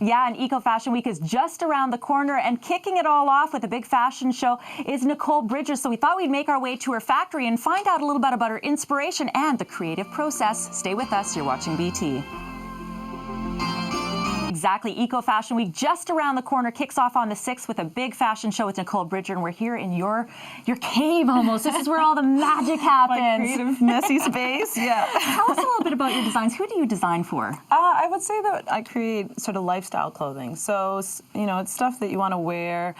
Yeah, and Eco Fashion Week is just around the corner, and kicking it all off with a big fashion show is Nicole Bridger. So we thought we'd make our way to her factory and find out a little bit about her inspiration and the creative process. Stay with us. You're watching BT. Exactly. Eco Fashion Week just around the corner kicks off on the 6th with a big fashion show with Nicole Bridger, and we're here in your cave almost. This is where all the magic happens. My creative, messy space. Yeah. Tell us a little bit about your designs. Who do you design for? I would say that I create sort of lifestyle clothing. So, you know, it's stuff that you want to wear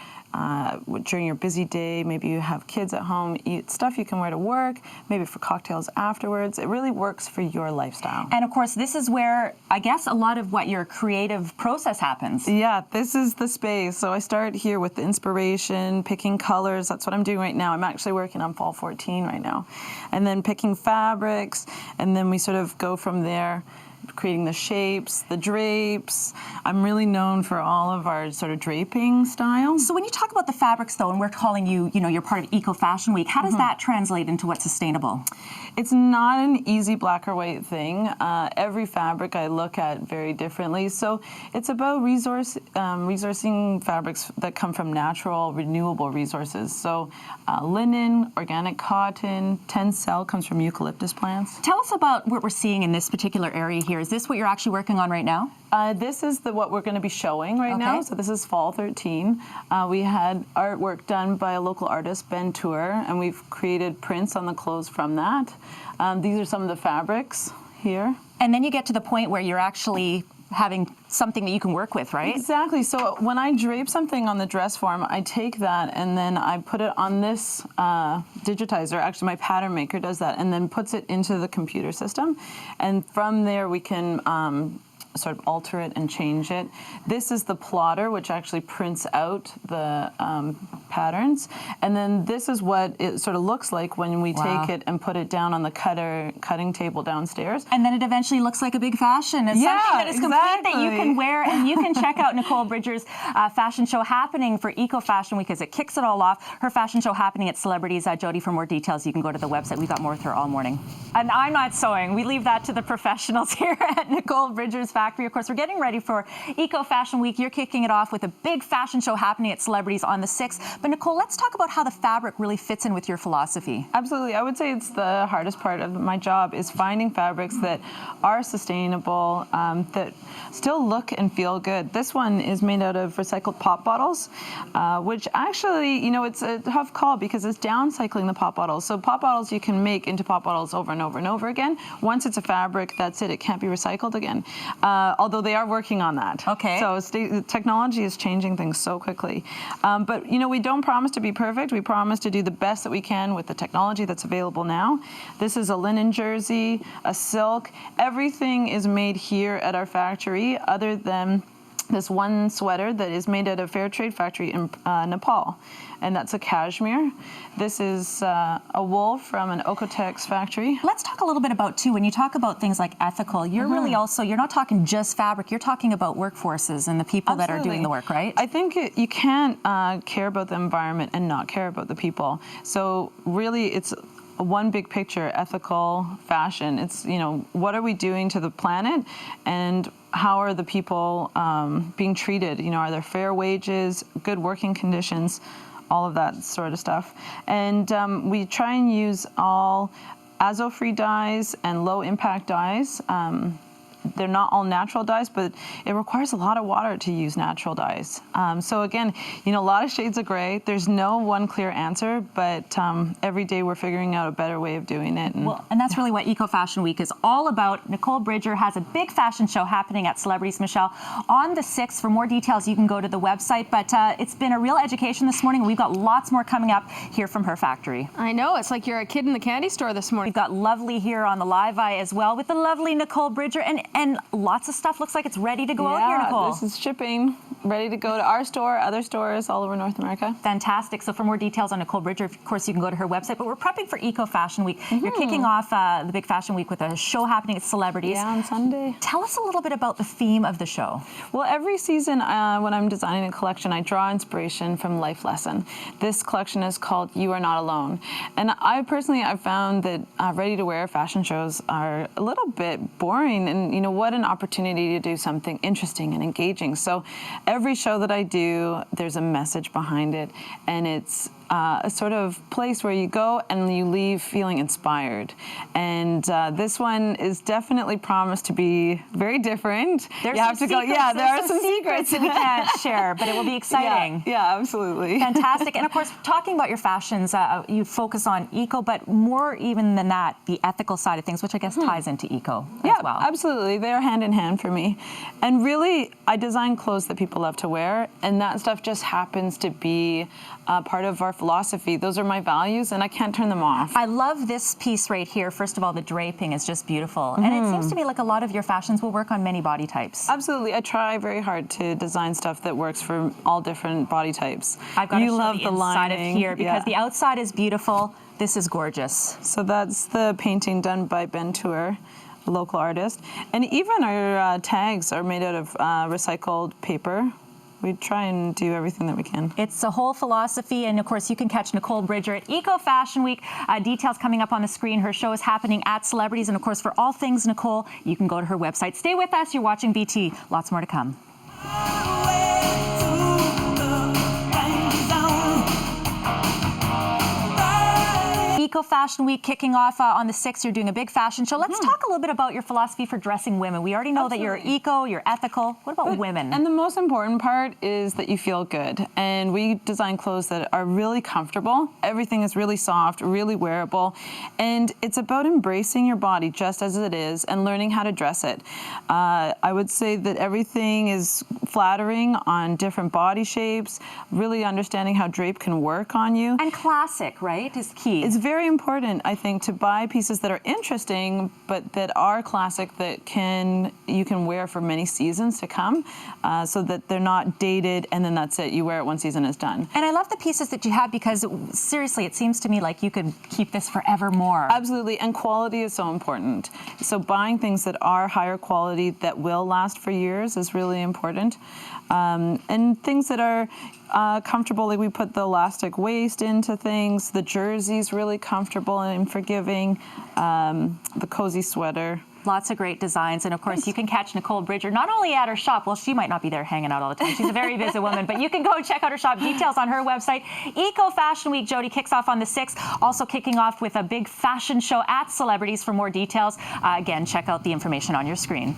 during your busy day. Maybe you have kids at home. Stuff you can wear to work, maybe for cocktails afterwards. It really works for your lifestyle. And of course, this is where, I guess, a lot of what your creative process happens. Yeah, this is the space. So I start here with the inspiration, picking colors. That's what I'm doing right now. I'm actually working on Fall 14 right now. And then picking fabrics, and then we sort of go from there, creating the shapes, the drapes. I'm really known for all of our sort of draping styles. So when you talk about the fabrics, though, and we're calling you, you know, you're part of Eco Fashion Week, how does that translate into what's sustainable? It's not an easy black or white thing. Every fabric I look at very differently. So it's about resourcing fabrics that come from natural, renewable resources. So linen, organic cotton, tencel comes from eucalyptus plants. Tell us about what we're seeing in this particular area here. Is this what you're actually working on right now? This is what we're going to be showing right now. So this is Fall 13. We had artwork done by a local artist, Ben Tour, and we've created prints on the clothes from that. These are some of the fabrics here. And then you get to the point where you're actually having something that you can work with, right? Exactly. So when I drape something on the dress form, I take that and then I put it on this digitizer. Actually, my pattern maker does that, and then puts it into the computer system. And from there, we can sort of alter it and change it. This is the plotter, which actually prints out the patterns. And then this is what it sort of looks like when we take it and put it down on the cutting table downstairs. And then it eventually looks like a big fashion. It's something that is complete that you can wear, and you can check out Nicole Bridger's fashion show happening for Eco Fashion Week as it kicks it all off. Her fashion show happening at Celebrities. Jody, for more details, you can go to the website. We've got more with her all morning. And I'm not sewing. We leave that to the professionals here at Nicole Bridger's factory. Of course, we're getting ready for Eco Fashion Week. You're kicking it off with a big fashion show happening at Celebrities on the 6th. But Nicole, let's talk about how the fabric really fits in with your philosophy. Absolutely. I would say it's the hardest part of my job is finding fabrics that are sustainable, that still look and feel good. This one is made out of recycled pop bottles, which actually, you know, it's a tough call because it's downcycling the pop bottles. So pop bottles you can make into pop bottles over and over and over again. Once it's a fabric, that's it. It can't be recycled again. Although they are working on that. Okay. So technology is changing things so quickly. But, you know, we don't promise to be perfect. We promise to do the best that we can with the technology that's available now. This is a linen jersey, a silk. Everything is made here at our factory other than this one sweater that is made at a fair trade factory in Nepal, and that's a cashmere. This is a wool from an Okotex factory. Let's talk a little bit about, too, when you talk about things like ethical, you're really also, you're not talking just fabric, you're talking about workforces and the people that are doing the work, right? I think you can't care about the environment and not care about the people. So really, it's one big picture, ethical fashion. It's, you know, what are we doing to the planet, and how are the people being treated? You know, are there fair wages, good working conditions, all of that sort of stuff. And we try and use all azo-free dyes and low-impact dyes. They're not all natural dyes, but it requires a lot of water to use natural dyes. So again, you know, a lot of shades of gray. There's no one clear answer, but every day we're figuring out a better way of doing it. And that's really what Eco Fashion Week is all about. Nicole Bridger has a big fashion show happening at Celebrities, Michelle, on the 6th. For more details, you can go to the website. But it's been a real education this morning. We've got lots more coming up here from her factory. I know. It's like you're a kid in the candy store this morning. We've got Lovely here on the Live Eye as well with the lovely Nicole Bridger. And lots of stuff looks like it's ready to go out here, Nicole. This is shipping, ready to go to our store, other stores all over North America. Fantastic. So for more details on Nicole Bridger, of course, you can go to her website. But we're prepping for Eco Fashion Week. You're kicking off the big fashion week with a show happening at Celebrities. Yeah, on Sunday. Tell us a little bit about the theme of the show. Well, every season when I'm designing a collection, I draw inspiration from life lesson. This collection is called You Are Not Alone. And I've found that ready-to-wear fashion shows are a little bit boring, and what an opportunity to do something interesting and engaging. So every show that I do, there's a message behind it, and it's a sort of place where you go and you leave feeling inspired. And this one is definitely promised to be very different. There are some secrets that we can't share, but it will be exciting. Yeah, absolutely. Fantastic. And of course, talking about your fashions, you focus on eco, but more even than that, the ethical side of things, which I guess ties into eco as well. Yeah, absolutely. They are hand in hand for me. And really, I design clothes that people love to wear, and that stuff just happens to be part of our philosophy. Those are my values, and I can't turn them off. I love this piece right here. First of all, the draping is just beautiful. And it seems to me like a lot of your fashions will work on many body types. Absolutely. I try very hard to design stuff that works for all different body types. I've got to show love the the inside lining. of here because the outside is beautiful. This is gorgeous. So that's the painting done by Ben Tour, a local artist. And even our tags are made out of recycled paper. We try and do everything that we can. It's a whole philosophy, and of course you can catch Nicole Bridger at Eco Fashion Week. Details coming up on the screen. Her show is happening at Celebrities, and of course for all things Nicole, you can go to her website. Stay with us. You're watching BT. Lots more to come. Eco Fashion Week kicking off on the 6th. You're doing a big fashion show. Let's talk a little bit about your philosophy for dressing women. We already know that you're eco, you're ethical. What about women? And the most important part is that you feel good. And we design clothes that are really comfortable. Everything is really soft, really wearable. And it's about embracing your body just as it is and learning how to dress it. I would say that everything is flattering on different body shapes, really understanding how drape can work on you. And classic, right, is key. It's very important, I think, to buy pieces that are interesting, but that are classic, that you can wear for many seasons to come, so that they're not dated and then that's it. You wear it one season, it's done. And I love the pieces that you have because, seriously, it seems to me like you could keep this forevermore. Absolutely, and quality is so important. So buying things that are higher quality that will last for years is really important. And things that are comfortable, like we put the elastic waist into things. The jersey's really comfortable and forgiving. The cozy sweater. Lots of great designs. And of course, you can catch Nicole Bridger not only at her shop, well, she might not be there hanging out all the time. She's a very busy woman, but you can go check out her shop. Details on her website. Eco Fashion Week, Jody, kicks off on the 6th. Also kicking off with a big fashion show at Celebrities. For more details, again, check out the information on your screen.